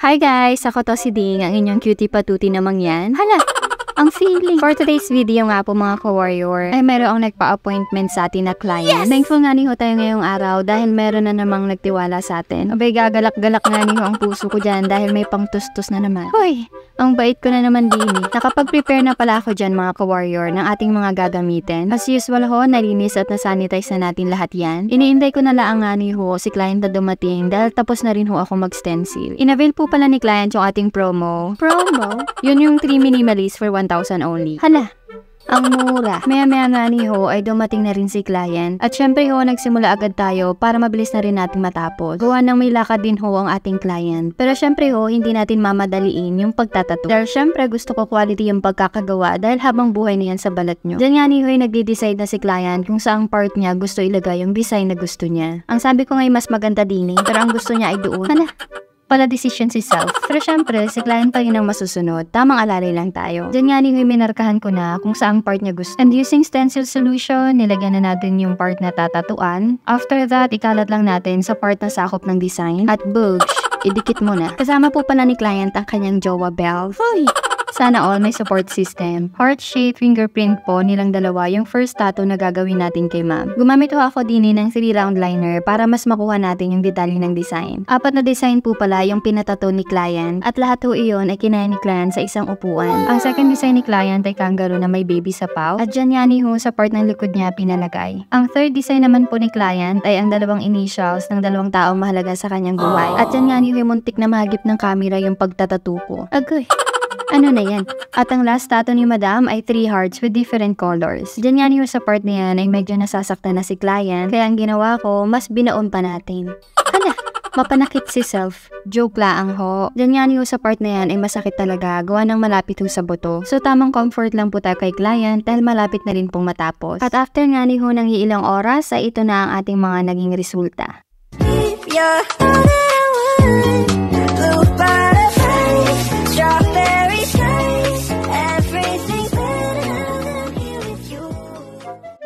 Hi guys! Ako to si Ding, ang inyong cutie patuti namang yan. Hala! Ang feeling! For today's video nga po mga ka-warrior, ay meron ang nagpa-appointment sa atin na client. Yes! Thankful nga niho tayo ngayong araw dahil meron na namang nagtiwala sa atin. Abay, gagalak-galak nga niho ang puso ko dyan dahil may pangtustos na naman. Hoy! Ang bait ko na naman din eh. Nakapag-prepare na pala ako dyan mga ka-warrior ng ating mga gagamitin. As usual ho, nalinis at nasanitize na natin lahat yan. Iniintay ko na lang nga niho si client na dumating dahil tapos na rin ho ako mag-stencil. In-avail po pala ni client yung ating promo. Promo? Yun yung 3 minimalist for 1,000 only. Hala! Ang mura. Maya-maya nga ni ho ay dumating na rin si client. At syempre ho, nagsimula agad tayo para mabilis na rin natin matapos. Gawa ng may lakad din ho ang ating client. Pero syempre ho, hindi natin mamadaliin yung pagtatato. Dahil syempre gusto ko quality yung pagkakagawa dahil habang buhay na yan sa balat nyo. Diyan nga ni ho ay nagde-decide na si client kung saang part niya gusto ilagay yung design na gusto niya. Ang sabi ko ngay mas maganda din eh, pero ang gusto niya ay doon. Hala! Pala decision si self. Pero syempre, si client pa rin ang masusunod. Tamang alalay lang tayo. Diyan nga ni minarkahan ko na kung saang part niya gusto. And using stencil solution, nilagyan na natin yung part na tatatuan. After that, ikalat lang natin sa part na sakop ng design. At bugs, idikit mo na. Kasama po pala ni client ang kanyang jowa belt. Hoy! Sana all may support system. Heart-shaped fingerprint po nilang dalawa yung first tattoo na gagawin natin kay ma'am. Gumamit ho ako din ng 3 round liner para mas makuha natin yung detalye ng design. 4 na design po pala yung pinatato ni client at lahat ho iyon ay kinaya ni client sa isang upuan. Ang second design ni client ay kangaroo na may baby sa paw at dyan yani ho sa part ng likod niya pinalagay. Ang third design naman po ni client ay ang 2 initials ng 2 taong mahalaga sa kanyang buhay. At dyan yani ho muntik na mahagip ng camera yung pagtatato ko. Agoy! Ano na yan? At ang last tattoo ni madam ay 3 hearts with different colors. Diyan nga niyo sa part na yan ay medyo nasasaktan na si client. Kaya ang ginawa ko, mas binaon pa natin. Hala! Mapanakit si self. Joke lang ho. Diyan nga niyo sa part na yan ay masakit talaga. Gawa ng malapit ho sa buto. So tamang comfort lang po tayo kay client dahil malapit na rin pong matapos. At after nga niyo ng ilang oras ay ito na ang ating mga naging resulta.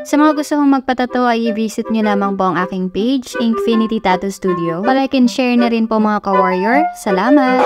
Sa mga gusto kong magpatato ay i-visit nyo lamang po ang aking page, Inkfinity Tattoo Studio. Like and share na rin po mga ka-warrior. Salamat!